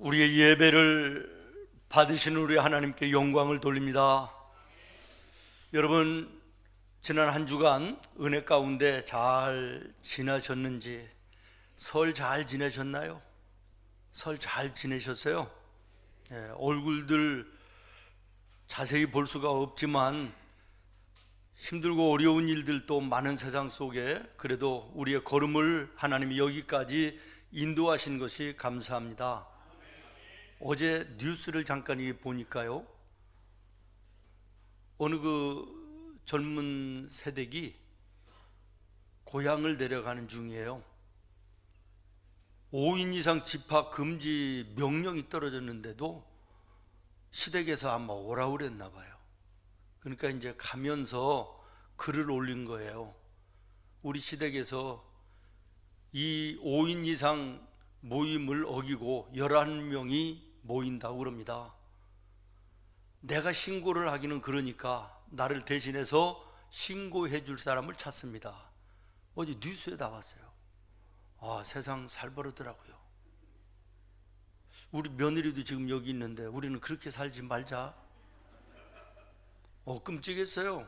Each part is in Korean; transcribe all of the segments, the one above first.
우리의 예배를 받으시는 우리 하나님께 영광을 돌립니다. 여러분, 지난 한 주간 은혜 가운데 잘 지나셨는지, 설 잘 지내셨나요? 설 잘 지내셨어요? 얼굴들 자세히 볼 수가 없지만 힘들고 어려운 일들도 많은 세상 속에 그래도 우리의 걸음을 하나님이 여기까지 인도하신 것이 감사합니다. 어제 뉴스를 잠깐 보니까요, 어느 그 젊은 세대기 고향을 내려가는 중이에요. 5인 이상 집합 금지 명령이 떨어졌는데도 시댁에서 아마 오라고 그랬나 봐요. 그러니까 이제 가면서 글을 올린 거예요. 우리 시댁에서 이 5인 이상 모임을 어기고 11명이 모인다고 그럽니다. 내가 신고를 하기는 그러니까 나를 대신해서 신고해 줄 사람을 찾습니다. 어제 뉴스에 나왔어요. 아, 세상 살벌하더라고요. 우리 며느리도 지금 여기 있는데 우리는 그렇게 살지 말자. 끔찍했어요.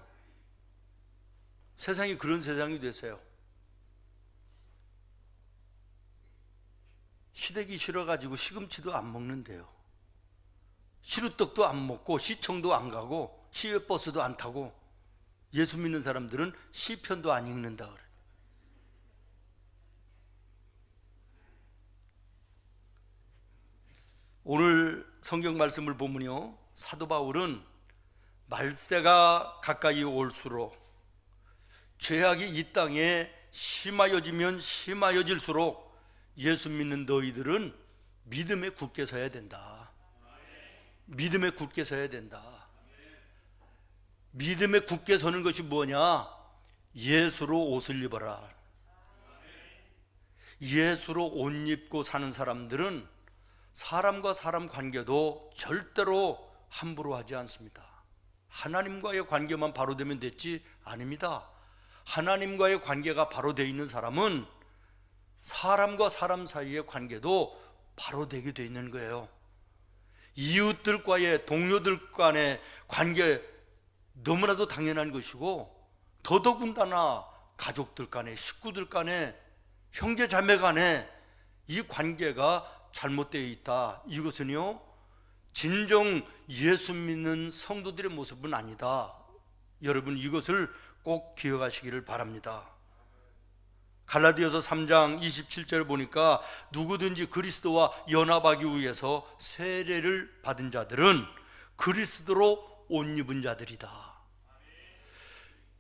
세상이 그런 세상이 됐어요. 시댁이 싫어가지고 시금치도 안 먹는데요. 시루떡도 안 먹고 시청도 안 가고 시외버스도 안 타고 예수 믿는 사람들은 시편도 안 읽는다 그래요. 오늘 성경 말씀을 보면요, 사도 바울은 말세가 가까이 올수록 죄악이 이 땅에 심하여지면 심하여질수록 예수 믿는 너희들은 믿음에 굳게 서야 된다. 믿음에 굳게 서야 된다. 믿음에 굳게 서는 것이 뭐냐? 예수로 옷을 입어라. 예수로 옷 입고 사는 사람들은 사람과 사람 관계도 절대로 함부로 하지 않습니다. 하나님과의 관계만 바로 되면 됐지 아닙니다. 하나님과의 관계가 바로 되어 있는 사람은 사람과 사람 사이의 관계도 바로 되게 되어 있는 거예요. 이웃들과의, 동료들 간의 관계 너무나도 당연한 것이고, 더더군다나 가족들 간에, 식구들 간에, 형제 자매 간에 이 관계가 잘못되어 있다. 이것은요, 진정 예수 믿는 성도들의 모습은 아니다. 여러분, 이것을 꼭 기억하시기를 바랍니다. 갈라디아서 3장 27절을 보니까 누구든지 그리스도와 연합하기 위해서 세례를 받은 자들은 그리스도로 옷 입은 자들이다.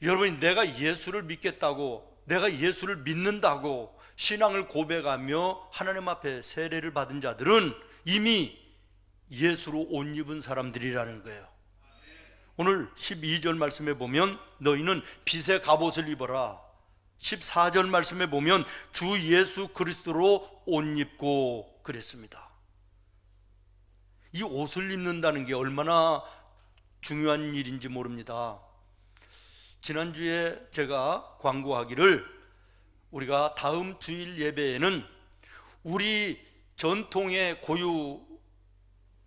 여러분이 내가 예수를 믿겠다고, 내가 예수를 믿는다고 신앙을 고백하며 하나님 앞에 세례를 받은 자들은 이미 예수로 옷 입은 사람들이라는 거예요. 오늘 12절 말씀에 보면 너희는 빛의 갑옷을 입어라. 14절 말씀에 보면 주 예수 그리스도로 옷 입고 그랬습니다. 이 옷을 입는다는 게 얼마나 중요한 일인지 모릅니다. 지난주에 제가 광고하기를, 우리가 다음 주일 예배에는 우리 전통의 고유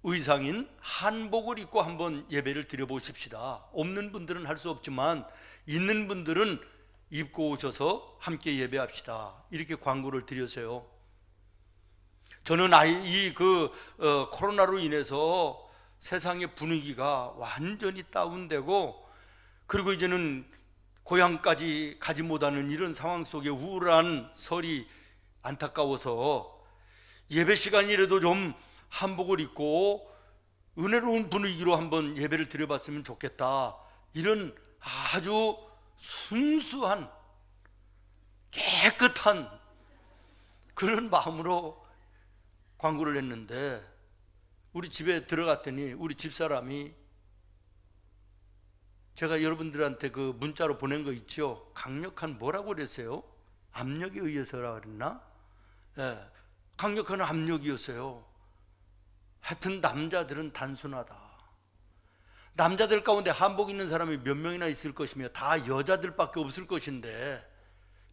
의상인 한복을 입고 한번 예배를 드려보십시다. 없는 분들은 할 수 없지만 있는 분들은 입고 오셔서 함께 예배합시다. 이렇게 광고를 드렸어요. 저는 코로나로 인해서 세상의 분위기가 완전히 다운되고, 그리고 이제는 고향까지 가지 못하는 이런 상황 속에 우울한 설이 안타까워서 예배 시간이라도 좀 한복을 입고 은혜로운 분위기로 한번 예배를 드려봤으면 좋겠다. 이런 아주 순수한 깨끗한 그런 마음으로 광고를 했는데, 우리 집에 들어갔더니 우리 집사람이, 제가 여러분들한테 그 문자로 보낸 거 있죠? 강력한 뭐라고 그랬어요? 압력에 의해서라 그랬나? 강력한 압력이었어요. 하여튼 남자들은 단순하다. 남자들 가운데 한복 입는 사람이 몇 명이나 있을 것이며 다 여자들밖에 없을 것인데,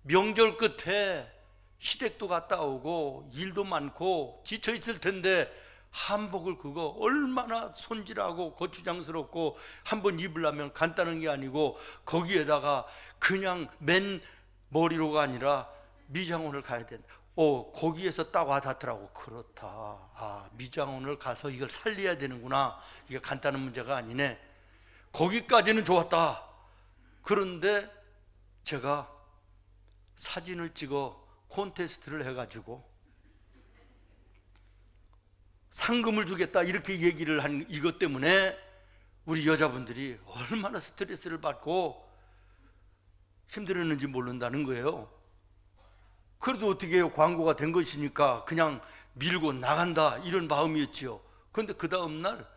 명절 끝에 시댁도 갔다 오고 일도 많고 지쳐 있을 텐데 한복을 그거 얼마나 손질하고 고추장스럽고 한번 입으려면 간단한 게 아니고 거기에다가 그냥 맨 머리로가 아니라 미장원을 가야 된다. 거기에서 딱 와닿더라고. 그렇다. 미장원을 가서 이걸 살려야 되는구나. 이게 간단한 문제가 아니네. 거기까지는 좋았다. 그런데 제가 사진을 찍어 콘테스트를 해가지고 상금을 주겠다 이렇게 얘기를 한 이것 때문에 우리 여자분들이 얼마나 스트레스를 받고 힘들었는지 모른다는 거예요. 그래도 어떻게 해요? 광고가 된 것이니까 그냥 밀고 나간다 이런 마음이었지요. 그런데 그 다음날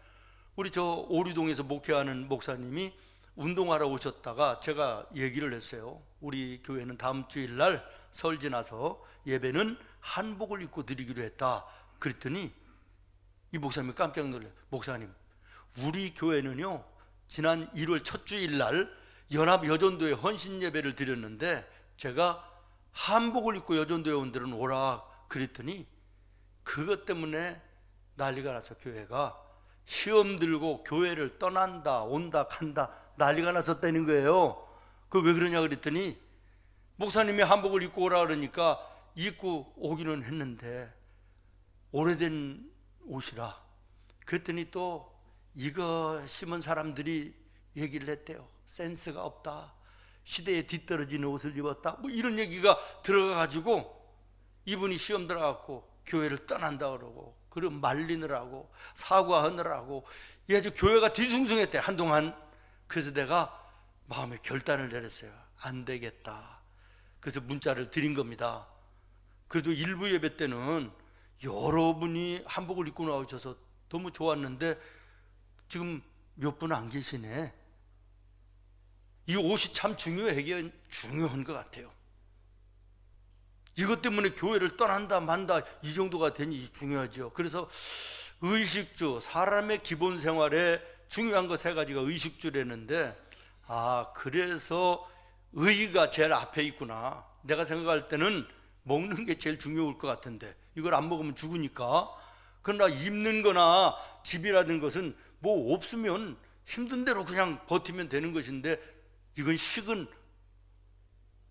우리 저 오류동에서 목회하는 목사님이 운동하러 오셨다가 제가 얘기를 했어요. 우리 교회는 다음 주일날 설 지나서 예배는 한복을 입고 드리기로 했다. 그랬더니 이 목사님이 깜짝 놀래요. 목사님, 우리 교회는요 지난 1월 첫 주일날 연합여전도회 헌신 예배를 드렸는데 제가 한복을 입고 여전도회 원들은 오라 그랬더니 그것 때문에 난리가 나서 교회가 시험 들고 교회를 떠난다 온다 간다 난리가 났었다는 거예요. 그 왜 그러냐 그랬더니 목사님이 한복을 입고 오라 그러니까 입고 오기는 했는데 오래된 옷이라. 그랬더니 또 이거 심은 사람들이 얘기를 했대요. 센스가 없다, 시대에 뒤떨어지는 옷을 입었다, 뭐 이런 얘기가 들어가가지고 이분이 시험 들어갖고 교회를 떠난다 그러고 그럼 말리느라고 사과하느라고 아주 교회가 뒤숭숭했대 한동안. 그래서 내가 마음에 결단을 내렸어요. 안 되겠다. 그래서 문자를 드린 겁니다. 그래도 일부 예배 때는 여러분이 한복을 입고 나오셔서 너무 좋았는데 지금 몇 분 안 계시네. 이 옷이 참 중요한 것 같아요. 이것 때문에 교회를 떠난다 만다 이 정도가 되니 중요하죠. 그래서 의식주, 사람의 기본 생활에 중요한 거 3가지가 의식주라는데 그래서 의가 제일 앞에 있구나. 내가 생각할 때는 먹는 게 제일 중요할 것 같은데 이걸 안 먹으면 죽으니까. 그러나 입는 거나 집이라는 것은 뭐 없으면 힘든 대로 그냥 버티면 되는 것인데 이건 식은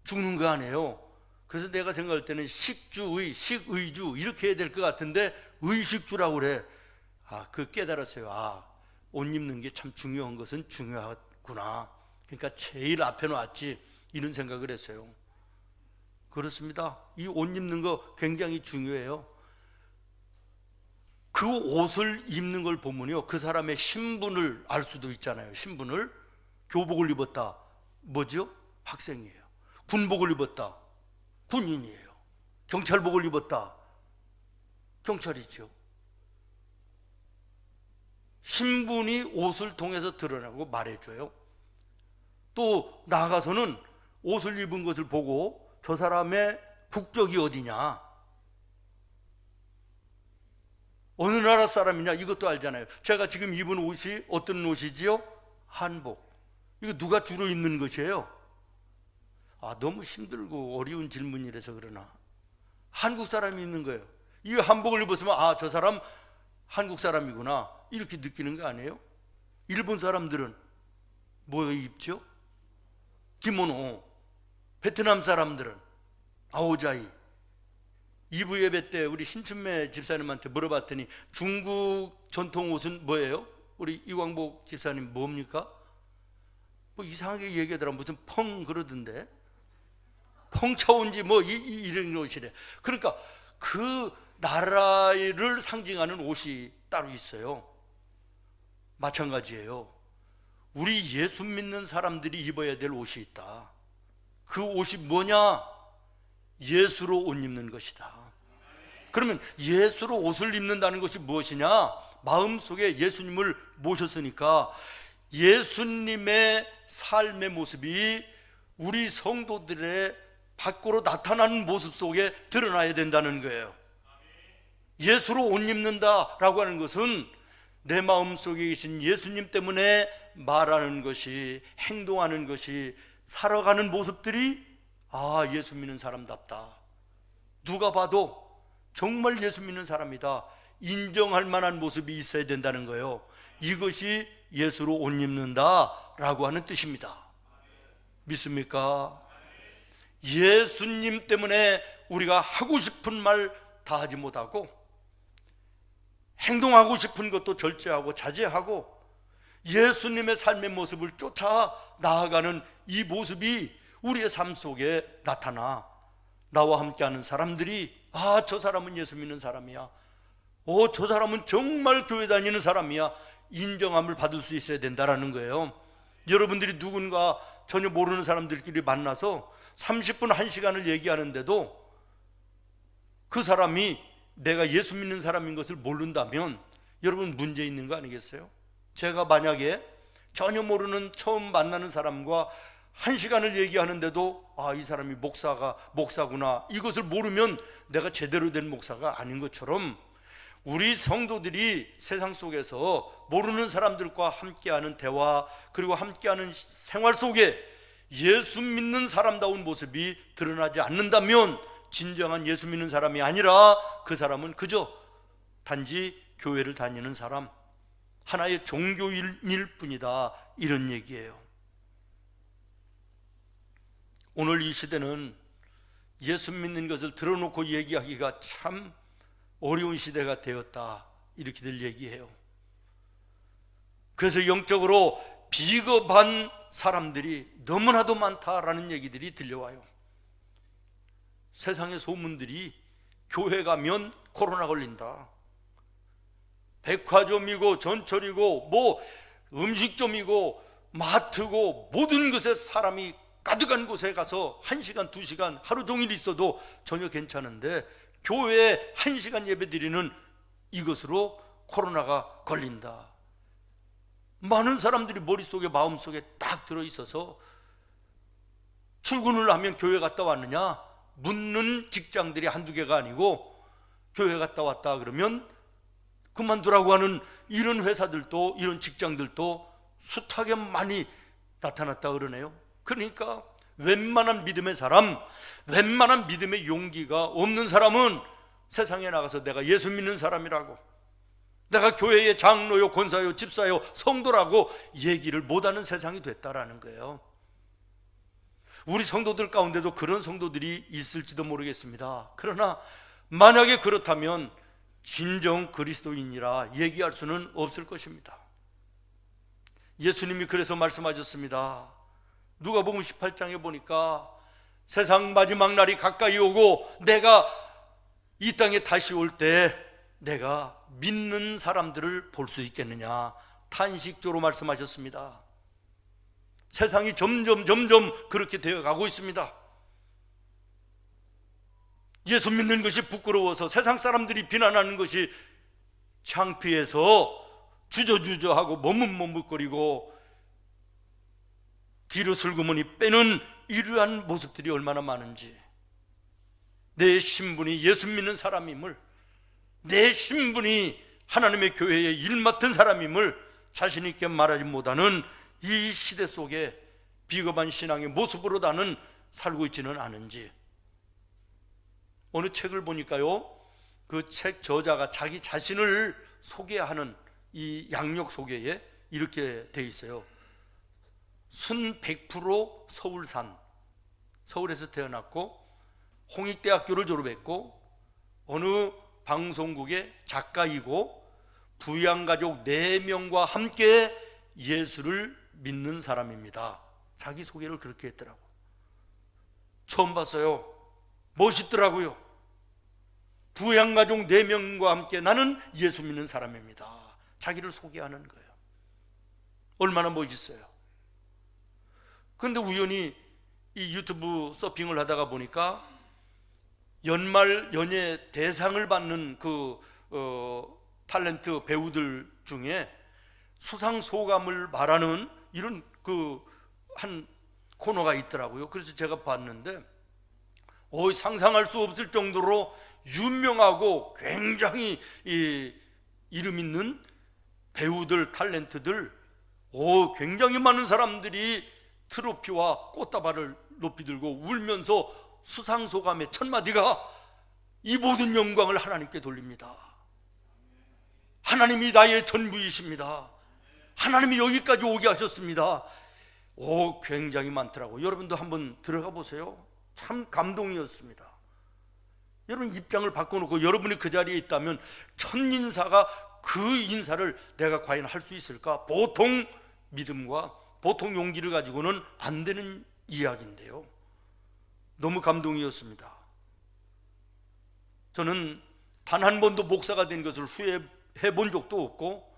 죽는 거 아니에요. 그래서 내가 생각할 때는 식주의, 식의주 이렇게 해야 될 것 같은데 의식주라고 그래. 그 깨달았어요. 옷 입는 게 참 중요한 것은 중요하구나. 그러니까 제일 앞에 놨지 이런 생각을 했어요. 그렇습니다. 이 옷 입는 거 굉장히 중요해요. 그 옷을 입는 걸 보면요 그 사람의 신분을 알 수도 있잖아요. 신분을. 교복을 입었다, 뭐죠? 학생이에요. 군복을 입었다, 군인이에요. 경찰복을 입었다, 경찰이죠. 신분이 옷을 통해서 드러나고 말해줘요. 또 나가서는 옷을 입은 것을 보고 저 사람의 국적이 어디냐, 어느 나라 사람이냐 이것도 알잖아요. 제가 지금 입은 옷이 어떤 옷이지요? 한복. 이거 누가 주로 입는 것이에요? 너무 힘들고 어려운 질문이라서 그러나 한국 사람이 입는 거예요. 이 한복을 입었으면 저 사람 한국 사람이구나 이렇게 느끼는 거 아니에요? 일본 사람들은 뭐 입죠? 기모노. 베트남 사람들은 아오자이. 2부 예배 때 우리 신춘매 집사님한테 물어봤더니 중국 전통 옷은 뭐예요? 우리 이광복 집사님 뭡니까? 뭐 이상하게 얘기하더라. 무슨 펑 그러던데. 펑차온지 뭐 이런 옷이래. 그러니까 그 나라를 상징하는 옷이 따로 있어요. 마찬가지예요. 우리 예수 믿는 사람들이 입어야 될 옷이 있다. 그 옷이 뭐냐? 예수로 옷 입는 것이다. 그러면 예수로 옷을 입는다는 것이 무엇이냐? 마음속에 예수님을 모셨으니까 예수님의 삶의 모습이 우리 성도들의 밖으로 나타나는 모습 속에 드러나야 된다는 거예요. 예수로 옷 입는다라고 하는 것은 내 마음속에 계신 예수님 때문에 말하는 것이, 행동하는 것이, 살아가는 모습들이 예수 믿는 사람답다. 누가 봐도 정말 예수 믿는 사람이다. 인정할 만한 모습이 있어야 된다는 거예요. 이것이 예수로 옷 입는다라고 하는 뜻입니다. 믿습니까? 예수님 때문에 우리가 하고 싶은 말 다 하지 못하고 행동하고 싶은 것도 절제하고 자제하고 예수님의 삶의 모습을 쫓아 나아가는 이 모습이 우리의 삶 속에 나타나 나와 함께하는 사람들이 저 사람은 예수 믿는 사람이야, 저 사람은 정말 교회 다니는 사람이야, 인정함을 받을 수 있어야 된다라는 거예요. 여러분들이 누군가 전혀 모르는 사람들끼리 만나서 30분 1시간을 얘기하는데도 그 사람이 내가 예수 믿는 사람인 것을 모른다면 여러분 문제 있는 거 아니겠어요? 제가 만약에 전혀 모르는 처음 만나는 사람과 1시간을 얘기하는데도 이 사람이 목사구나, 이것을 모르면 내가 제대로 된 목사가 아닌 것처럼 우리 성도들이 세상 속에서 모르는 사람들과 함께하는 대화 그리고 함께하는 생활 속에 예수 믿는 사람다운 모습이 드러나지 않는다면 진정한 예수 믿는 사람이 아니라 그 사람은 그저 단지 교회를 다니는 사람, 하나의 종교인일 뿐이다, 이런 얘기예요. 오늘 이 시대는 예수 믿는 것을 드러놓고 얘기하기가 참 어려운 시대가 되었다, 이렇게들 얘기해요. 그래서 영적으로 비겁한 사람들이 너무나도 많다라는 얘기들이 들려와요. 세상의 소문들이 교회 가면 코로나 걸린다, 백화점이고 전철이고 음식점이고 마트고 모든 것에 사람이 가득한 곳에 가서 1시간 2시간 하루 종일 있어도 전혀 괜찮은데 교회에 1시간 예배 드리는 이것으로 코로나가 걸린다. 많은 사람들이 머릿속에 마음속에 딱 들어있어서 출근을 하면 교회 갔다 왔느냐 묻는 직장들이 한두 개가 아니고, 교회 갔다 왔다 그러면 그만두라고 하는 이런 회사들도 이런 직장들도 숱하게 많이 나타났다 그러네요. 그러니까 웬만한 믿음의 사람, 웬만한 믿음의 용기가 없는 사람은 세상에 나가서 내가 예수 믿는 사람이라고, 내가 교회의 장로요 권사요 집사요 성도라고 얘기를 못하는 세상이 됐다라는 거예요. 우리 성도들 가운데도 그런 성도들이 있을지도 모르겠습니다. 그러나 만약에 그렇다면 진정 그리스도인이라 얘기할 수는 없을 것입니다. 예수님이 그래서 말씀하셨습니다. 누가복음 18장에 보니까 세상 마지막 날이 가까이 오고 내가 이 땅에 다시 올 때 내가 믿는 사람들을 볼 수 있겠느냐 탄식조로 말씀하셨습니다. 세상이 점점 그렇게 되어가고 있습니다. 예수 믿는 것이 부끄러워서 세상 사람들이 비난하는 것이 창피해서 주저주저하고 머뭇머뭇거리고 뒤로 슬그머니 빼는 이러한 모습들이 얼마나 많은지, 내 신분이 예수 믿는 사람임을, 내 신분이 하나님의 교회에 일 맡은 사람임을 자신 있게 말하지 못하는 이 시대 속에 비겁한 신앙의 모습으로 나는 살고 있지는 않은지. 어느 책을 보니까요, 그 책 저자가 자기 자신을 소개하는 이 양력 소개에 이렇게 돼 있어요. 순 100% 서울산, 서울에서 태어났고 홍익대학교를 졸업했고 어느 방송국의 작가이고 부양가족 4명과 함께 예수를 믿는 사람입니다. 자기 소개를 그렇게 했더라고. 처음 봤어요. 멋있더라고요. 부양가족 4명과 함께 나는 예수 믿는 사람입니다. 자기를 소개하는 거예요. 얼마나 멋있어요. 그런데 우연히 이 유튜브 서핑을 하다가 보니까 연말 연예 대상을 받는 그 탤런트 배우들 중에 수상 소감을 말하는 이런 한 코너가 있더라고요. 그래서 제가 봤는데 상상할 수 없을 정도로 유명하고 굉장히 이름 있는 배우들, 탤런트들, 굉장히 많은 사람들이 트로피와 꽃다발을 높이 들고 울면서 수상 소감의 첫 마디가 이 모든 영광을 하나님께 돌립니다. 하나님이 나의 전부이십니다. 하나님이 여기까지 오게 하셨습니다. 굉장히 많더라고요. 여러분도 한번 들어가 보세요. 참 감동이었습니다. 여러분 입장을 바꿔놓고 여러분이 그 자리에 있다면 첫 인사가 그 인사를 내가 과연 할 수 있을까? 보통 믿음과 보통 용기를 가지고는 안 되는 이야기인데요. 너무 감동이었습니다. 저는 단 한 번도 목사가 된 것을 후회해 본 적도 없고,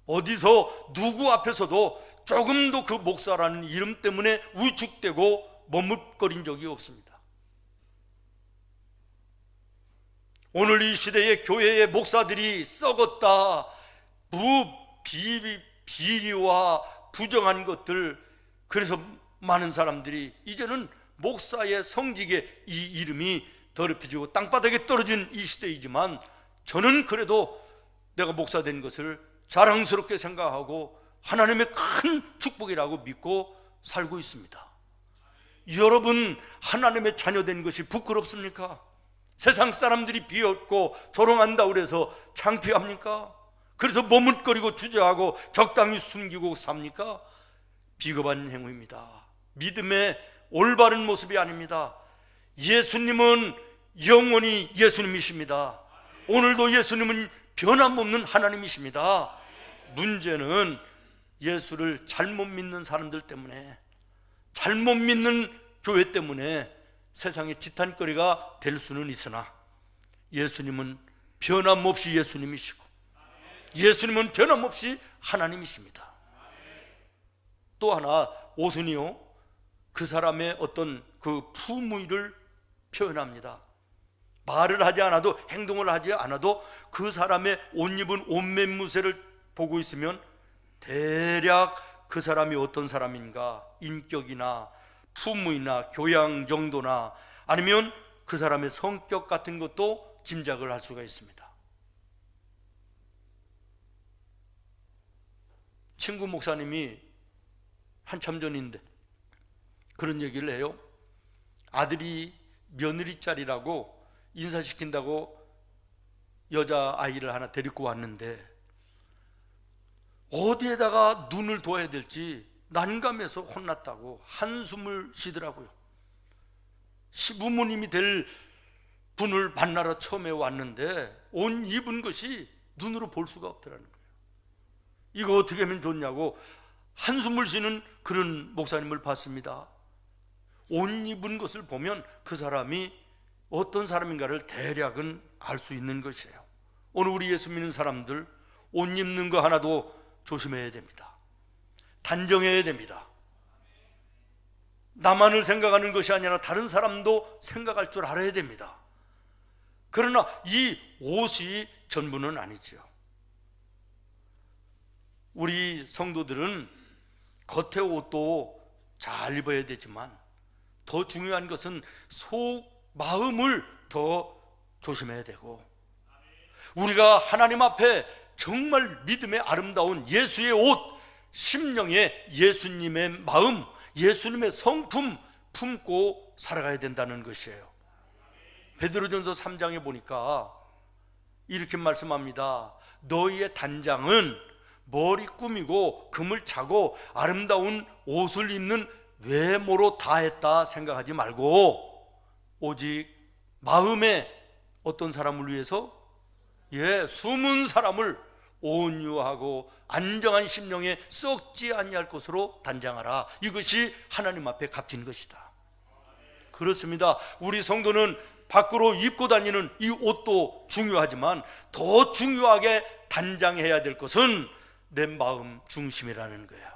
어디서 누구 앞에서도 조금도 그 목사라는 이름 때문에 위축되고 머뭇거린 적이 없습니다. 오늘 이 시대의 교회의 목사들이 썩었다, 비리와 부정한 것들, 그래서 많은 사람들이 이제는 목사의 성직에 이 이름이 더럽혀지고 땅바닥에 떨어진 이 시대이지만, 저는 그래도 내가 목사 된 것을 자랑스럽게 생각하고 하나님의 큰 축복이라고 믿고 살고 있습니다. 여러분 하나님의 자녀된 것이 부끄럽습니까? 세상 사람들이 비웃고 조롱한다고 그래서 창피합니까? 그래서 머뭇거리고 주저하고 적당히 숨기고 삽니까? 비겁한 행위입니다. 믿음의 올바른 모습이 아닙니다. 예수님은 영원히 예수님이십니다. 오늘도 예수님은 변함없는 하나님이십니다. 문제는 예수를 잘못 믿는 사람들 때문에, 잘못 믿는 교회 때문에 세상의 지탄거리가 될 수는 있으나, 예수님은 변함없이 예수님이시고 예수님은 변함없이 하나님이십니다. 또 하나, 옷은요 그 사람의 어떤 그 품위를 표현합니다. 말을 하지 않아도, 행동을 하지 않아도 그 사람의 옷 입은 옷매무새를 보고 있으면 대략 그 사람이 어떤 사람인가, 인격이나 품위나 교양 정도나 아니면 그 사람의 성격 같은 것도 짐작을 할 수가 있습니다. 친구 목사님이 한참 전인데 그런 얘기를 해요. 아들이 며느리짜리라고 인사시킨다고 여자아이를 하나 데리고 왔는데 어디에다가 눈을 둬야 될지 난감해서 혼났다고 한숨을 쉬더라고요. 시부모님이 될 분을 만나러 처음에 왔는데 옷 입은 것이 눈으로 볼 수가 없더라는 거예요. 이거 어떻게 하면 좋냐고 한숨을 쉬는 그런 목사님을 봤습니다. 옷 입은 것을 보면 그 사람이 어떤 사람인가를 대략은 알 수 있는 것이에요. 오늘 우리 예수 믿는 사람들 옷 입는 거 하나도 조심해야 됩니다. 단정해야 됩니다. 나만을 생각하는 것이 아니라 다른 사람도 생각할 줄 알아야 됩니다. 그러나 이 옷이 전부는 아니죠. 우리 성도들은 겉의 옷도 잘 입어야 되지만 더 중요한 것은 속 마음을 더 조심해야 되고, 우리가 하나님 앞에 정말 믿음의 아름다운 예수의 옷, 심령의 예수님의 마음, 예수님의 성품 품고 살아가야 된다는 것이에요. 베드로전서 3장에 보니까 이렇게 말씀합니다. 너희의 단장은 머리 꾸미고 금을 차고 아름다운 옷을 입는 외모로 다했다 생각하지 말고, 오직 마음에 어떤 사람을 위해서 숨은 사람을 온유하고 안정한 심령에 썩지 아니할 것으로 단장하라. 이것이 하나님 앞에 값진 것이다. 그렇습니다. 우리 성도는 밖으로 입고 다니는 이 옷도 중요하지만 더 중요하게 단장해야 될 것은 내 마음 중심이라는 거예요.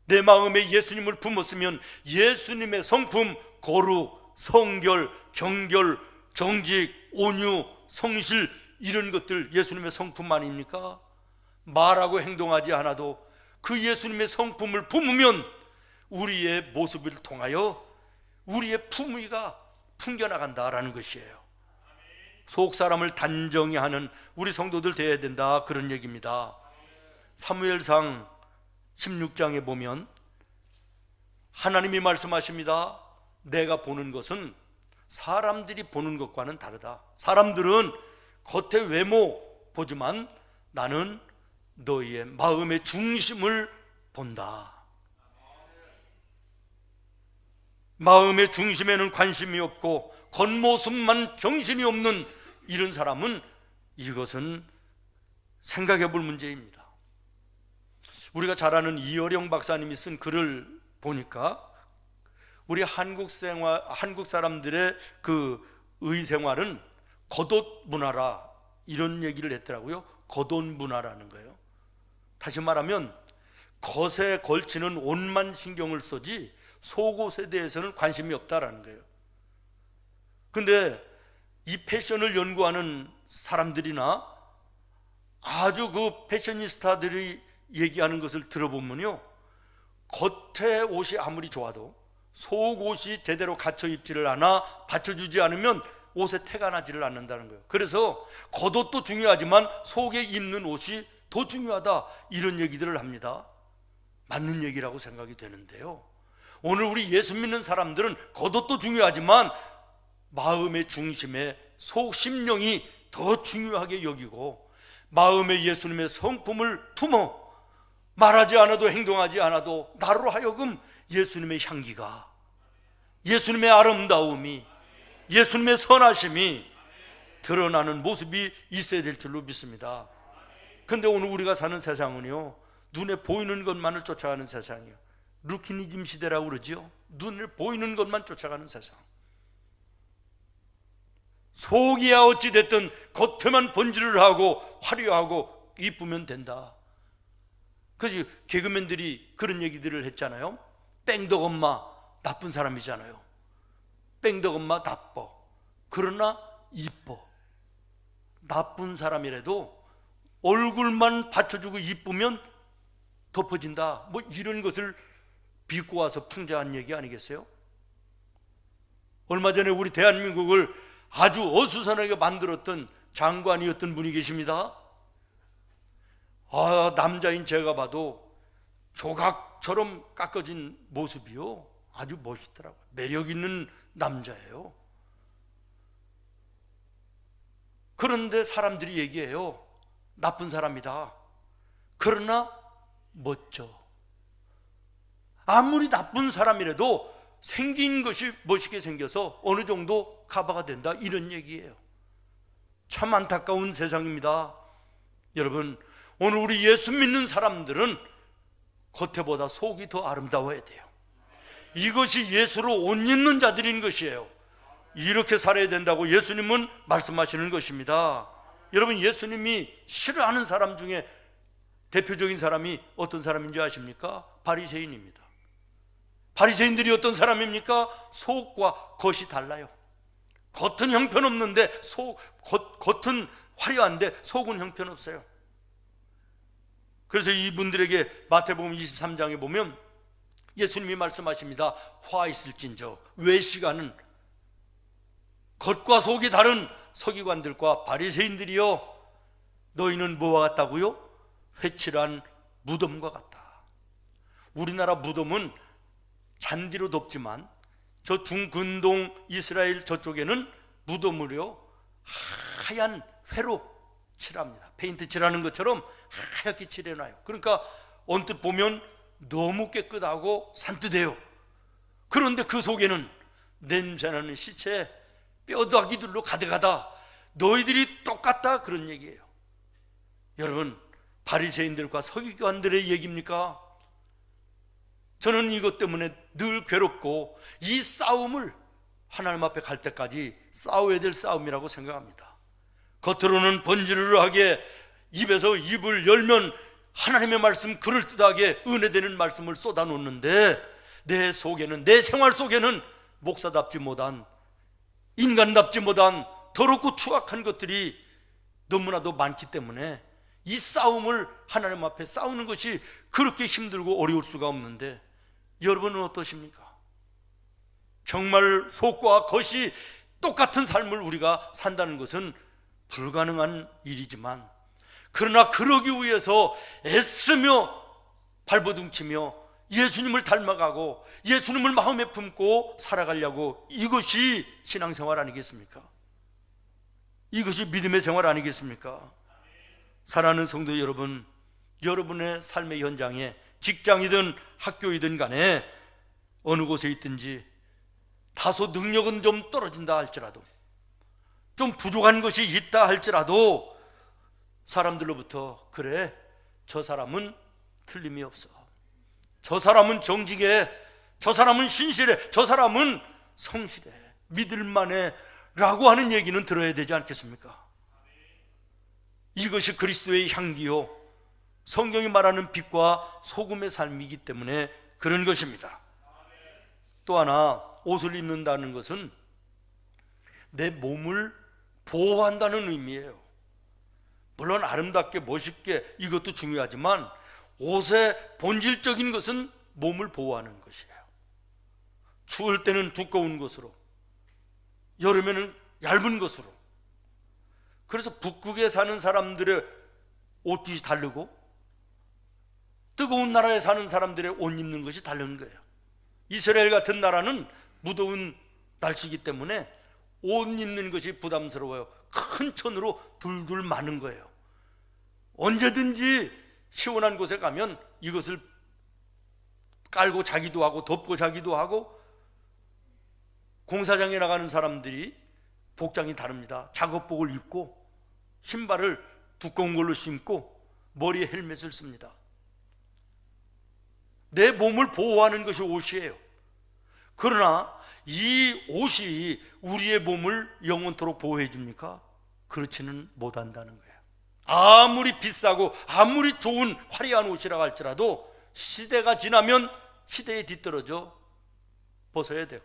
내 마음에 예수님을 품었으면 예수님의 성품, 거룩, 성결, 정결, 정직, 온유, 성실, 이런 것들 예수님의 성품 아닙니까? 말하고 행동하지 않아도 그 예수님의 성품을 품으면 우리의 모습을 통하여 우리의 품위가 풍겨나간다라는 것이에요. 속 사람을 단정히 하는 우리 성도들 되어야 된다, 그런 얘기입니다. 사무엘상 16장에 보면 하나님이 말씀하십니다. 내가 보는 것은 사람들이 보는 것과는 다르다. 사람들은 겉의 외모, 보지만 나는 너희의 마음의 중심을 본다. 마음의 중심에는 관심이 없고 겉모습만 정신이 없는 이런 사람은 이것은 생각해 볼 문제입니다. 우리가 잘 아는 이어령 박사님이 쓴 글을 보니까 우리 한국 사람들의 그 의생활은 겉옷 문화라 이런 얘기를 했더라고요. 겉옷 문화라는 거예요. 다시 말하면 겉에 걸치는 옷만 신경을 쓰지 속옷에 대해서는 관심이 없다라는 거예요. 근데 이 패션을 연구하는 사람들이나 아주 그 패셔니스타들이 얘기하는 것을 들어보면요, 겉에 옷이 아무리 좋아도 속옷이 제대로 갖춰 입지를 않아 받쳐주지 않으면 옷에 태가 나지를 않는다는 거예요. 그래서 겉옷도 중요하지만 속에 입는 옷이 더 중요하다 이런 얘기들을 합니다. 맞는 얘기라고 생각이 되는데요, 오늘 우리 예수 믿는 사람들은 겉옷도 중요하지만 마음의 중심에 속 심령이 더 중요하게 여기고 마음에 예수님의 성품을 품어 말하지 않아도 행동하지 않아도 나로 하여금 예수님의 향기가, 예수님의 아름다움이, 예수님의 선하심이 드러나는 모습이 있어야 될 줄로 믿습니다. 그런데 오늘 우리가 사는 세상은요, 눈에 보이는 것만을 쫓아가는 세상이에요. 루키니즘 시대라고 그러죠. 눈에 보이는 것만 쫓아가는 세상. 속이야 어찌됐든 겉에만 번지를 하고 화려하고 이쁘면 된다. 그래서 개그맨들이 그런 얘기들을 했잖아요. 뺑덕 엄마 나쁜 사람이잖아요. 뺑덕 엄마 나빠. 그러나 이뻐. 나쁜 사람이라도 얼굴만 받쳐주고 이쁘면 덮어진다. 뭐 이런 것을 비꼬 와서 풍자한 얘기 아니겠어요? 얼마 전에 우리 대한민국을 아주 어수선하게 만들었던 장관이었던 분이 계십니다. 남자인 제가 봐도 조각처럼 깎아진 모습이요, 아주 멋있더라고요. 매력 있는 남자예요. 그런데 사람들이 얘기해요. 나쁜 사람이다. 그러나 멋져. 아무리 나쁜 사람이라도 생긴 것이 멋있게 생겨서 어느 정도 커버가 된다 이런 얘기예요. 참 안타까운 세상입니다. 여러분, 오늘 우리 예수 믿는 사람들은 겉에보다 속이 더 아름다워야 돼요. 이것이 예수로 옷 입는 자들인 것이에요. 이렇게 살아야 된다고 예수님은 말씀하시는 것입니다. 여러분, 예수님이 싫어하는 사람 중에 대표적인 사람이 어떤 사람인지 아십니까? 바리새인입니다. 바리새인들이 어떤 사람입니까? 속과 겉이 달라요. 겉은 형편없는데 겉은 화려한데 속은 형편없어요. 그래서 이분들에게 마태복음 23장에 보면 예수님이 말씀하십니다. 화 있을진저 외시가는 겉과 속이 다른 서기관들과 바리새인들이여, 너희는 뭐와 같다고요? 회칠한 무덤과 같다. 우리나라 무덤은 잔디로 덮지만 저 중근동 이스라엘 저쪽에는 무덤을요 하얀 회로 칠합니다. 페인트 칠하는 것처럼 하얗게 칠해놔요. 그러니까 언뜻 보면 너무 깨끗하고 산뜻해요. 그런데 그 속에는 냄새나는 시체, 뼈다귀들로 가득하다. 너희들이 똑같다 그런 얘기예요. 여러분, 바리새인들과 서기관들의 얘기입니까? 저는 이것 때문에 늘 괴롭고 이 싸움을 하나님 앞에 갈 때까지 싸워야 될 싸움이라고 생각합니다. 겉으로는 번지르르하게 입에서 입을 열면 하나님의 말씀 그럴듯하게 은혜되는 말씀을 쏟아놓는데 내 속에는, 내 생활 속에는 목사답지 못한, 인간답지 못한 더럽고 추악한 것들이 너무나도 많기 때문에 이 싸움을 하나님 앞에 싸우는 것이 그렇게 힘들고 어려울 수가 없는데, 여러분은 어떠십니까? 정말 속과 겉이 똑같은 삶을 우리가 산다는 것은 불가능한 일이지만, 그러나 그러기 위해서 애쓰며 발버둥치며 예수님을 닮아가고 예수님을 마음에 품고 살아가려고, 이것이 신앙생활 아니겠습니까? 이것이 믿음의 생활 아니겠습니까? 사랑하는 성도 여러분, 여러분의 삶의 현장에 직장이든 학교이든 간에 어느 곳에 있든지 다소 능력은 좀 떨어진다 할지라도, 좀 부족한 것이 있다 할지라도 사람들로부터 그래, 저 사람은 틀림이 없어, 저 사람은 정직해, 저 사람은 신실해, 저 사람은 성실해, 믿을만해 라고 하는 얘기는 들어야 되지 않겠습니까? 이것이 그리스도의 향기요, 성경이 말하는 빛과 소금의 삶이기 때문에 그런 것입니다. 또 하나, 옷을 입는다는 것은 내 몸을 보호한다는 의미예요. 물론 아름답게 멋있게 이것도 중요하지만 옷의 본질적인 것은 몸을 보호하는 것이에요. 추울 때는 두꺼운 것으로, 여름에는 얇은 것으로. 그래서 북극에 사는 사람들의 옷이 다르고 뜨거운 나라에 사는 사람들의 옷 입는 것이 다른 거예요. 이스라엘 같은 나라는 무더운 날씨이기 때문에 옷 입는 것이 부담스러워요. 큰 천으로 둘둘 마는 거예요. 언제든지 시원한 곳에 가면 이것을 깔고 자기도 하고 덮고 자기도 하고. 공사장에 나가는 사람들이 복장이 다릅니다. 작업복을 입고 신발을 두꺼운 걸로 신고 머리에 헬멧을 씁니다. 내 몸을 보호하는 것이 옷이에요. 그러나 이 옷이 우리의 몸을 영원토록 보호해 줍니까? 그렇지는 못한다는 거예요. 아무리 비싸고 아무리 좋은 화려한 옷이라고 할지라도 시대가 지나면 시대에 뒤떨어져 벗어야 돼요.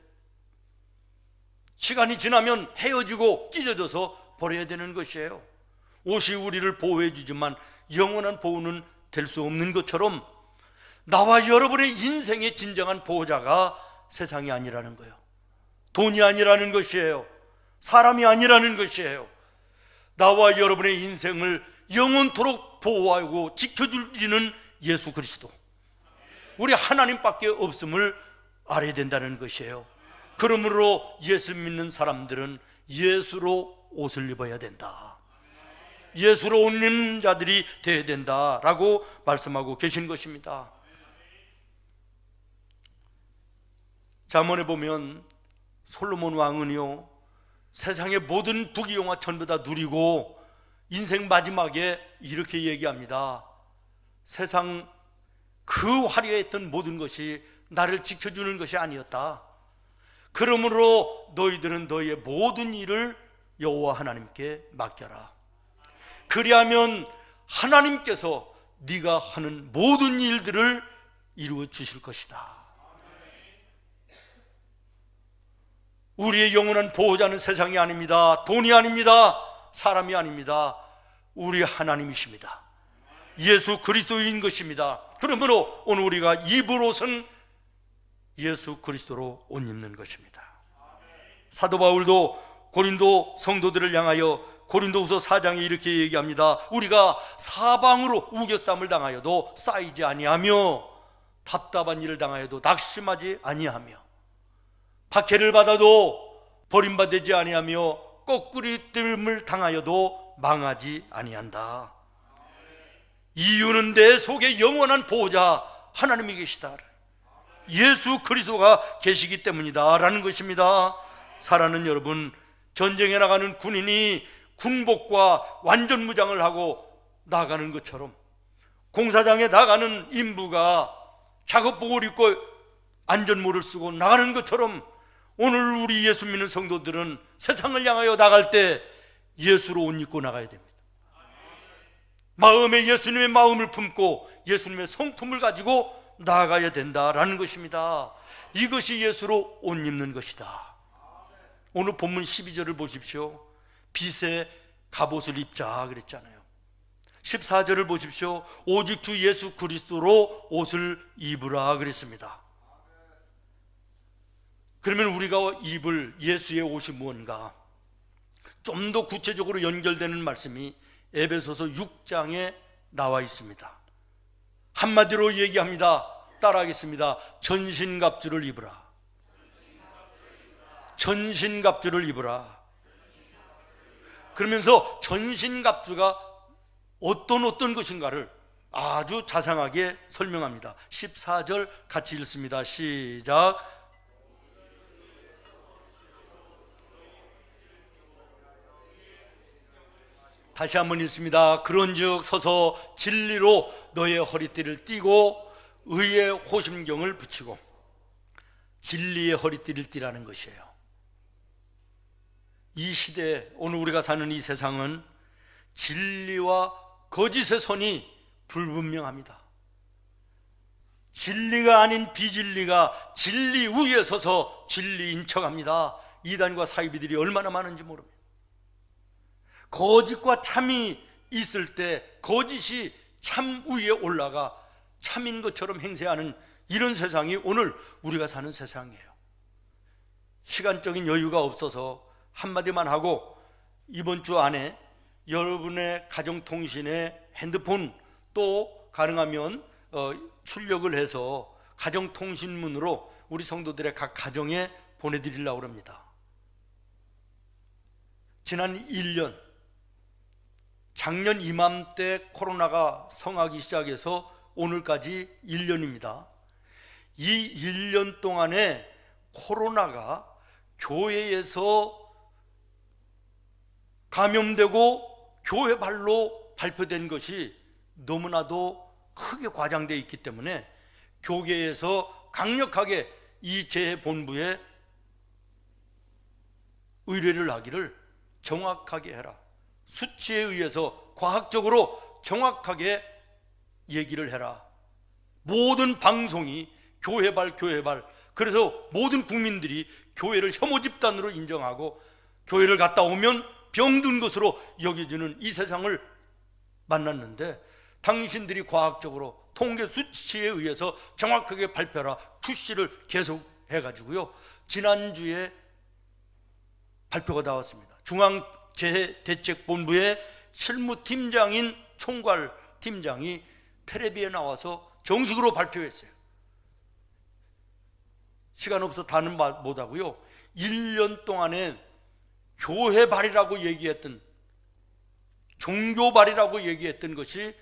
시간이 지나면 헤어지고 찢어져서 버려야 되는 것이에요. 옷이 우리를 보호해 주지만 영원한 보호는 될 수 없는 것처럼 나와 여러분의 인생의 진정한 보호자가 세상이 아니라는 거예요. 돈이 아니라는 것이에요. 사람이 아니라는 것이에요. 나와 여러분의 인생을 영원토록 보호하고 지켜줄 이는 예수 그리스도, 우리 하나님밖에 없음을 알아야 된다는 것이에요. 그러므로 예수 믿는 사람들은 예수로 옷을 입어야 된다, 예수로 옷 입는 자들이 되어야 된다라고 말씀하고 계신 것입니다. 잠언에 보면 솔로몬 왕은요, 세상의 모든 부귀영화 전부 다 누리고 인생 마지막에 이렇게 얘기합니다. 세상 그 화려했던 모든 것이 나를 지켜주는 것이 아니었다. 그러므로 너희들은 너희의 모든 일을 여호와 하나님께 맡겨라. 그리하면 하나님께서 네가 하는 모든 일들을 이루어 주실 것이다. 우리의 영원한 보호자는 세상이 아닙니다. 돈이 아닙니다. 사람이 아닙니다. 우리 하나님이십니다. 예수 그리스도인 것입니다. 그러므로 오늘 우리가 입을 옷은 예수 그리스도로 옷 입는 것입니다. 사도 바울도 고린도 성도들을 향하여 고린도후서 4장에 이렇게 얘기합니다. 우리가 사방으로 우겨쌈을 당하여도 쌓이지 아니하며 답답한 일을 당하여도 낙심하지 아니하며 박해를 받아도 버림받지 아니하며 거꾸리뜸을 당하여도 망하지 아니한다. 이유는 내 속에 영원한 보호자 하나님이 계시다, 예수 그리스도가 계시기 때문이다 라는 것입니다. 사랑하는 여러분, 전쟁에 나가는 군인이 군복과 완전 무장을 하고 나가는 것처럼 공사장에 나가는 인부가 작업복을 입고 안전모를 쓰고 나가는 것처럼 오늘 우리 예수 믿는 성도들은 세상을 향하여 나갈 때 예수로 옷 입고 나가야 됩니다. 마음에 예수님의 마음을 품고 예수님의 성품을 가지고 나아가야 된다라는 것입니다. 이것이 예수로 옷 입는 것이다. 오늘 본문 12절을 보십시오. 빛의 갑옷을 입자 그랬잖아요. 14절을 보십시오. 오직 주 예수 그리스도로 옷을 입으라 그랬습니다. 그러면 우리가 입을 예수의 옷이 무언가? 좀 더 구체적으로 연결되는 말씀이 에베소서 6장에 나와 있습니다. 한마디로 얘기합니다. 따라하겠습니다. 전신갑주를 입으라. 전신갑주를 입으라. 그러면서 전신갑주가 어떤 것인가를 아주 자상하게 설명합니다. 14절 같이 읽습니다. 시작. 다시 한번 읽습니다. 그런즉 서서 진리로 너의 허리띠를 띠고 의의 호심경을 붙이고. 진리의 허리띠를 띠라는 것이에요. 이 시대, 오늘 우리가 사는 이 세상은 진리와 거짓의 선이 불분명합니다. 진리가 아닌 비진리가 진리 위에 서서 진리인 척합니다. 이단과 사이비들이 얼마나 많은지 모릅니다. 거짓과 참이 있을 때 거짓이 참 위에 올라가 참인 것처럼 행세하는 이런 세상이 오늘 우리가 사는 세상이에요. 시간적인 여유가 없어서 한마디만 하고, 이번 주 안에 여러분의 가정통신에 핸드폰, 또 가능하면 출력을 해서 가정통신문으로 우리 성도들의 각 가정에 보내드리려고 합니다. 지난 1년, 작년 이맘때 코로나가 성하기 시작해서 오늘까지 1년입니다. 이 1년 동안에 코로나가 교회에서 감염되고 교회 발로 발표된 것이 너무나도 크게 과장되어 있기 때문에 교계에서 강력하게 이 재해본부에 의뢰를 하기를 정확하게 해라, 수치에 의해서 과학적으로 정확하게 얘기를 해라. 모든 방송이 교회발, 그래서 모든 국민들이 교회를 혐오 집단으로 인정하고 교회를 갔다 오면 병든 것으로 여겨지는 이 세상을 만났는데, 당신들이 과학적으로 통계 수치에 의해서 정확하게 발표하라 푸시를 계속 해가지고요, 지난주에 발표가 나왔습니다. 중앙재해대책본부의 실무팀장인 총괄팀장이 텔레비에 나와서 정식으로 발표했어요. 시간 없어 다는 말 못하고요, 1년 동안에 교회발이라고 얘기했던, 종교발이라고 얘기했던 것이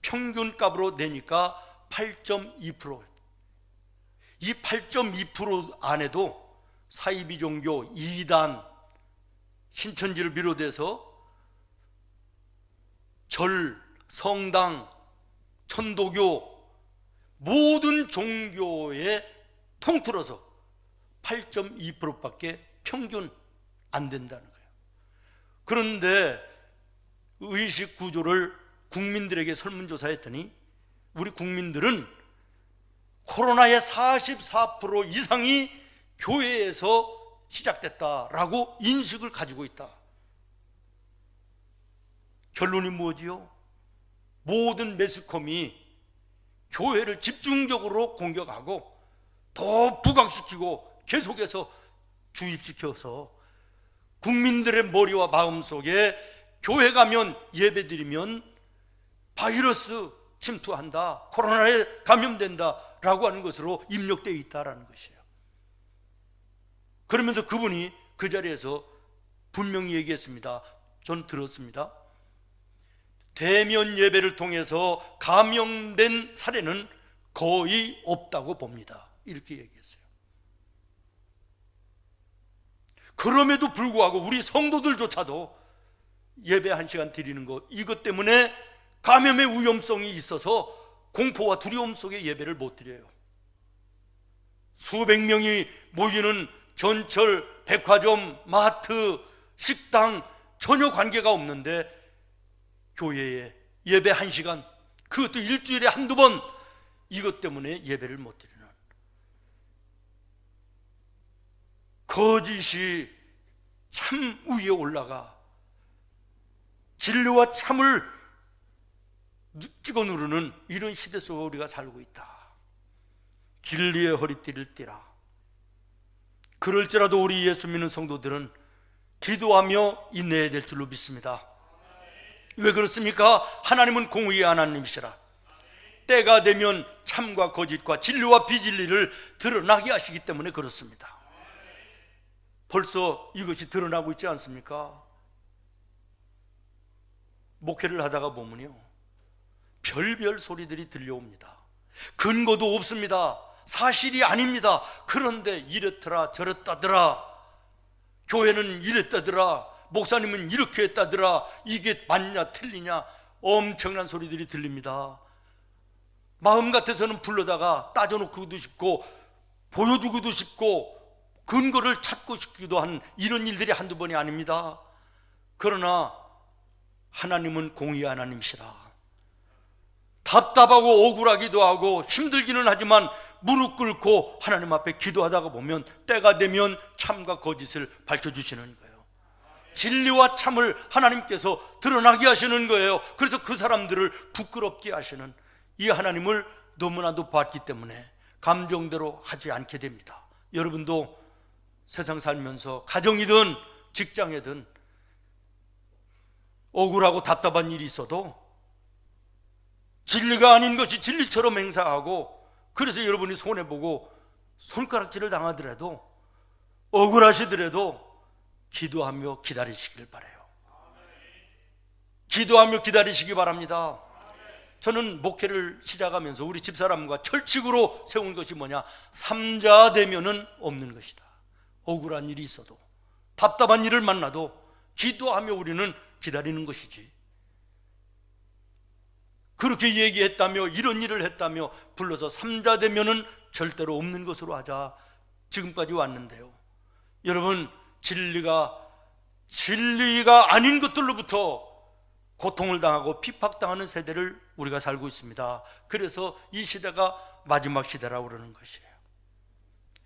평균값으로 내니까 8.2%. 이 8.2% 안에도 사이비 종교, 이단, 신천지를 비롯해서 절, 성당, 천도교, 모든 종교에 통틀어서 8.2%밖에 평균 안 된다는 거예요. 그런데 의식 구조를 국민들에게 설문조사했더니 우리 국민들은 코로나의 44% 이상이 교회에서 시작됐다라고 인식을 가지고 있다. 결론이 뭐지요? 모든 매스컴이 교회를 집중적으로 공격하고 더 부각시키고 계속해서 주입시켜서 국민들의 머리와 마음속에 교회 가면 예배드리면 바이러스 침투한다, 코로나에 감염된다 라고 하는 것으로 입력되어 있다는 것이에요. 그러면서 그분이 그 자리에서 분명히 얘기했습니다. 저는 들었습니다. 대면 예배를 통해서 감염된 사례는 거의 없다고 봅니다. 이렇게 얘기했어요. 그럼에도 불구하고 우리 성도들조차도 예배 1시간 드리는 것, 이것 때문에 감염의 위험성이 있어서 공포와 두려움 속에 예배를 못 드려요. 수백 명이 모이는 전철, 백화점, 마트, 식당 전혀 관계가 없는데 교회에 예배 1시간, 그것도 일주일에 한두 번, 이것 때문에 예배를 못 드리는, 거짓이 참 위에 올라가 진리와 참을 찍어 누르는 이런 시대 속에 우리가 살고 있다. 진리의 허리띠를 띠라. 그럴지라도 우리 예수 믿는 성도들은 기도하며 인내해야 될 줄로 믿습니다. 왜 그렇습니까? 하나님은 공의의 하나님이시라. 때가 되면 참과 거짓과 진리와 비진리를 드러나게 하시기 때문에 그렇습니다. 벌써 이것이 드러나고 있지 않습니까? 목회를 하다가 보면요, 별별 소리들이 들려옵니다. 근거도 없습니다. 사실이 아닙니다. 그런데 이렇더라 저렇다더라, 교회는 이랬다더라, 목사님은 이렇게 했다더라, 이게 맞냐 틀리냐 엄청난 소리들이 들립니다. 마음 같아서는 불러다가 따져놓고도 싶고 보여주고도 싶고 근거를 찾고 싶기도 한 이런 일들이 한두 번이 아닙니다. 그러나 하나님은 공의의 하나님이시라. 답답하고 억울하기도 하고 힘들기는 하지만 무릎 꿇고 하나님 앞에 기도하다가 보면 때가 되면 참과 거짓을 밝혀주시는 거예요. 진리와 참을 하나님께서 드러나게 하시는 거예요. 그래서 그 사람들을 부끄럽게 하시는 이 하나님을 너무나도 봤기 때문에 감정대로 하지 않게 됩니다. 여러분도 세상 살면서 가정이든 직장이든 억울하고 답답한 일이 있어도 진리가 아닌 것이 진리처럼 행사하고, 그래서 여러분이 손해보고 손가락질을 당하더라도 억울하시더라도 기도하며 기다리시길 바라요. 기도하며 기다리시기 바랍니다. 저는 목회를 시작하면서 우리 집사람과 철칙으로 세운 것이 뭐냐, 삼자대면은 없는 것이다. 억울한 일이 있어도 답답한 일을 만나도 기도하며 우리는 기다리는 것이지, 그렇게 얘기했다며 이런 일을 했다며 불러서 삼자대면은 절대로 없는 것으로 하자, 지금까지 왔는데요. 여러분, 진리가 아닌 것들로부터 고통을 당하고 핍박당하는 세대를 우리가 살고 있습니다. 그래서 이 시대가 마지막 시대라고 그러는 것이에요.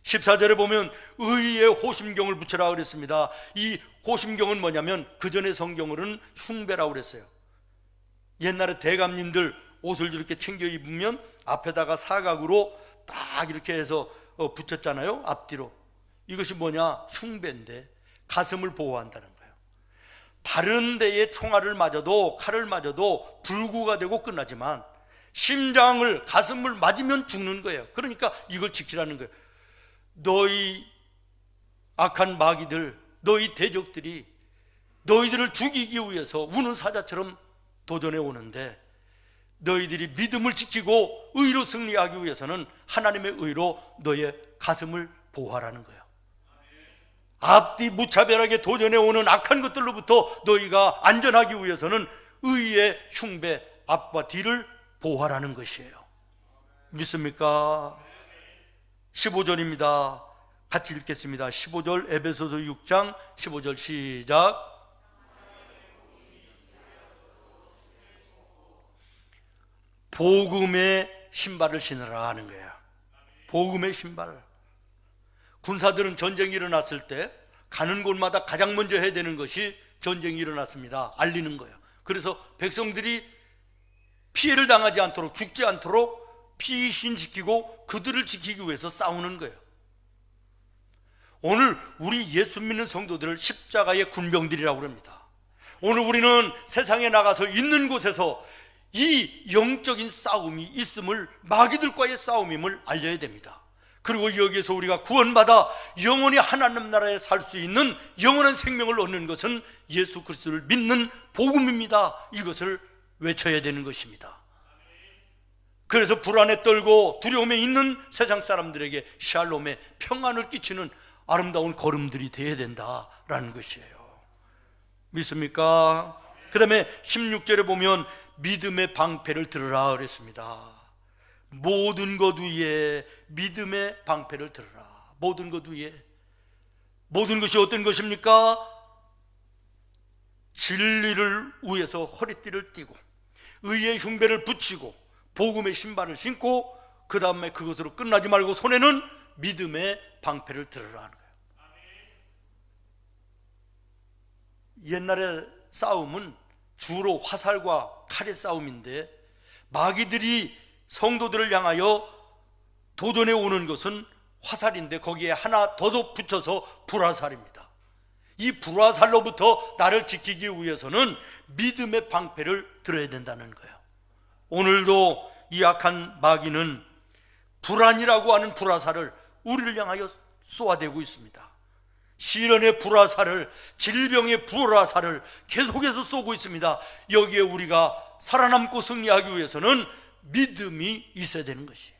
14절에 보면 의의 호심경을 붙여라 그랬습니다. 이 호심경은 뭐냐면 그 전에 성경으로는 흉배라고 그랬어요. 옛날에 대감님들 옷을 이렇게 챙겨 입으면 앞에다가 사각으로 딱 이렇게 해서 붙였잖아요. 앞뒤로. 이것이 뭐냐, 흉배인데 가슴을 보호한다는 거예요. 다른 데에 총알을 맞아도 칼을 맞아도 불구가 되고 끝나지만 심장을, 가슴을 맞으면 죽는 거예요. 그러니까 이걸 지키라는 거예요. 너희 악한 마귀들, 너희 대적들이 너희들을 죽이기 위해서 우는 사자처럼 도전해 오는데, 너희들이 믿음을 지키고 의로 승리하기 위해서는 하나님의 의로 너의 가슴을 보호하라는 거예요. 앞뒤 무차별하게 도전해 오는 악한 것들로부터 너희가 안전하기 위해서는 의의 흉배 앞과 뒤를 보호하라는 것이에요. 믿습니까? 15절입니다. 같이 읽겠습니다. 15절, 에베소서 6장 15절 시작. 복음의 신발을 신으라 하는 거야. 복음의 신발. 군사들은 전쟁이 일어났을 때 가는 곳마다 가장 먼저 해야 되는 것이 전쟁이 일어났습니다, 알리는 거예요. 그래서 백성들이 피해를 당하지 않도록, 죽지 않도록 피신시키고 그들을 지키기 위해서 싸우는 거예요. 오늘 우리 예수 믿는 성도들을 십자가의 군병들이라고 합니다. 오늘 우리는 세상에 나가서 있는 곳에서 이 영적인 싸움이 있음을, 마귀들과의 싸움임을 알려야 됩니다. 그리고 여기에서 우리가 구원받아 영원히 하나님 나라에 살 수 있는 영원한 생명을 얻는 것은 예수 그리스도를 믿는 복음입니다. 이것을 외쳐야 되는 것입니다. 그래서 불안에 떨고 두려움에 있는 세상 사람들에게 샬롬의 평안을 끼치는 아름다운 걸음들이 되어야 된다라는 것이에요. 믿습니까? 그 다음에 16절에 보면 믿음의 방패를 들으라 그랬습니다. 모든 것 위에 믿음의 방패를 들으라. 모든 것 위에. 모든 것이 어떤 것입니까? 진리를 위해서 허리띠를 띠고 의의 흉배를 붙이고 복음의 신발을 신고 그 다음에 그것으로 끝나지 말고 손에는 믿음의 방패를 들으라 하는 거예요. 옛날의 싸움은 주로 화살과 칼의 싸움인데, 마귀들이 성도들을 향하여 도전해 오는 것은 화살인데 거기에 하나 더 붙여서 불화살입니다. 이 불화살로부터 나를 지키기 위해서는 믿음의 방패를 들어야 된다는 거예요. 오늘도 이 악한 마귀는 불안이라고 하는 불화살을 우리를 향하여 쏘아대고 있습니다. 시련의 불화살을, 질병의 불화살을 계속해서 쏘고 있습니다. 여기에 우리가 살아남고 승리하기 위해서는 믿음이 있어야 되는 것이에요.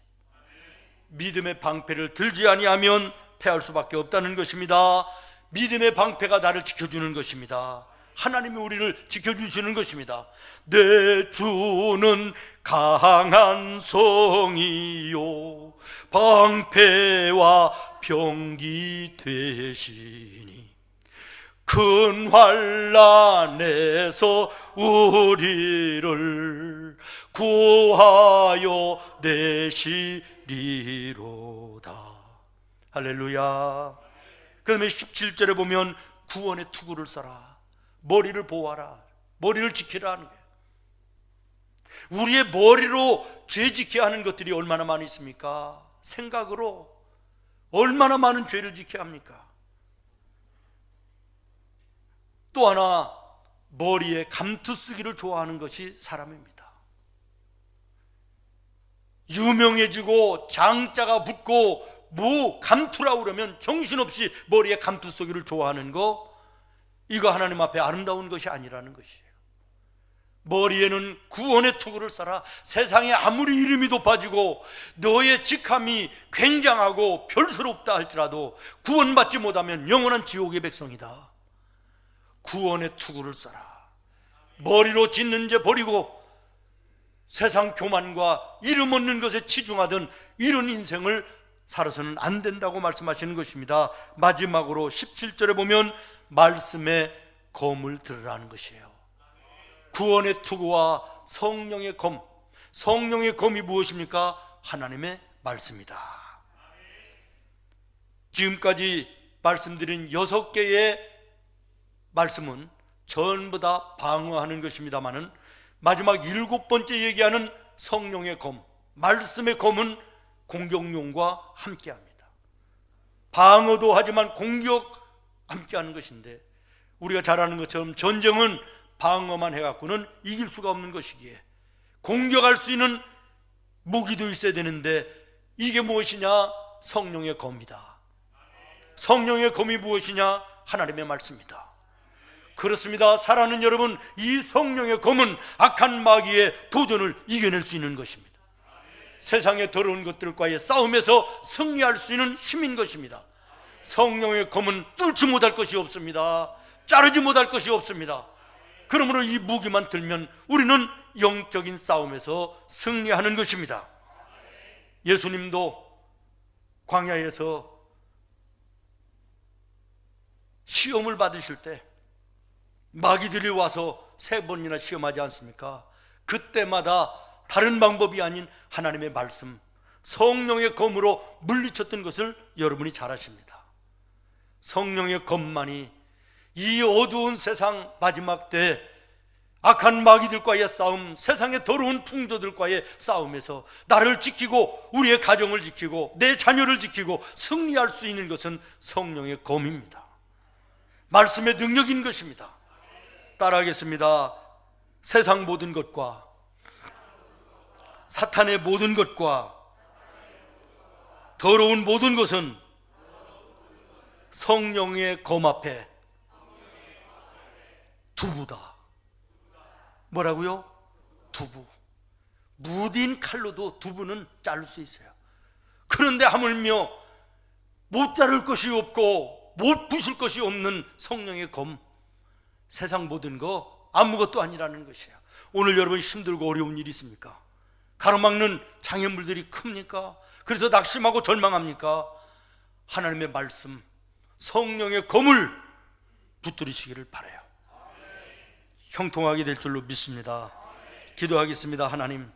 믿음의 방패를 들지 아니하면 패할 수밖에 없다는 것입니다. 믿음의 방패가 나를 지켜주는 것입니다. 하나님이 우리를 지켜주시는 것입니다. 내 주는 강한 성이요 방패와 병기 되시니 큰 환난에서 우리를 구하여 내시리로다. 할렐루야. 그다음에 17절에 보면 구원의 투구를 써라, 머리를 보호하라, 머리를 지키라 하는 거예요. 우리의 머리로 죄 지켜야 하는 것들이 얼마나 많이 있습니까? 생각으로 얼마나 많은 죄를 지켜야 합니까? 또 하나, 머리에 감투 쓰기를 좋아하는 것이 사람입니다. 유명해지고 장자가 붙고 뭐 감투라고 그러면 정신없이 머리에 감투 쓰기를 좋아하는 거, 이거 하나님 앞에 아름다운 것이 아니라는 것이에요. 머리에는 구원의 투구를 써라. 세상에 아무리 이름이 높아지고 너의 직함이 굉장하고 별스럽다 할지라도 구원받지 못하면 영원한 지옥의 백성이다. 구원의 투구를 써라. 머리로 짓는 죄 버리고 세상 교만과 이름 얻는 것에 치중하던 이런 인생을 살아서는 안 된다고 말씀하시는 것입니다. 마지막으로 17절에 보면 말씀의 검을 들으라는 것이에요. 구원의 투구와 성령의 검, 성령의 검이 무엇입니까? 하나님의 말씀이다. 지금까지 말씀드린 6개의 말씀은 전부 다 방어하는 것입니다마는 마지막 7번째 얘기하는 성령의 검, 말씀의 검은 공격용과 함께합니다. 방어도 하지만 공격 함께하는 것인데, 우리가 잘 아는 것처럼 전쟁은 방어만 해갖고는 이길 수가 없는 것이기에 공격할 수 있는 무기도 있어야 되는데, 이게 무엇이냐? 성령의 검이다. 성령의 검이 무엇이냐? 하나님의 말씀이다. 그렇습니다. 사랑하는 여러분, 이 성령의 검은 악한 마귀의 도전을 이겨낼 수 있는 것입니다. 세상의 더러운 것들과의 싸움에서 승리할 수 있는 힘인 것입니다. 성령의 검은 뚫지 못할 것이 없습니다. 자르지 못할 것이 없습니다. 그러므로 이 무기만 들면 우리는 영적인 싸움에서 승리하는 것입니다. 예수님도 광야에서 시험을 받으실 때 마귀들이 와서 3번이나 시험하지 않습니까? 그때마다 다른 방법이 아닌 하나님의 말씀, 성령의 검으로 물리쳤던 것을 여러분이 잘 아십니다. 성령의 검만이 이 어두운 세상 마지막 때 악한 마귀들과의 싸움, 세상의 더러운 풍조들과의 싸움에서 나를 지키고 우리의 가정을 지키고 내 자녀를 지키고 승리할 수 있는 것은 성령의 검입니다. 말씀의 능력인 것입니다. 따라하겠습니다. 세상 모든 것과 사탄의 모든 것과 더러운 모든 것은 성령의 검 앞에 두부다. 뭐라고요? 두부. 무딘 칼로도 두부는 자를 수 있어요. 그런데 하물며 못 자를 것이 없고 못 부실 것이 없는 성령의 검, 세상 모든 거 아무것도 아니라는 것이에요. 오늘 여러분 힘들고 어려운 일이 있습니까? 가로막는 장애물들이 큽니까? 그래서 낙심하고 절망합니까? 하나님의 말씀, 성령의 검을 붙들으시기를 바라요. 형통하게 될 줄로 믿습니다. 기도하겠습니다. 하나님,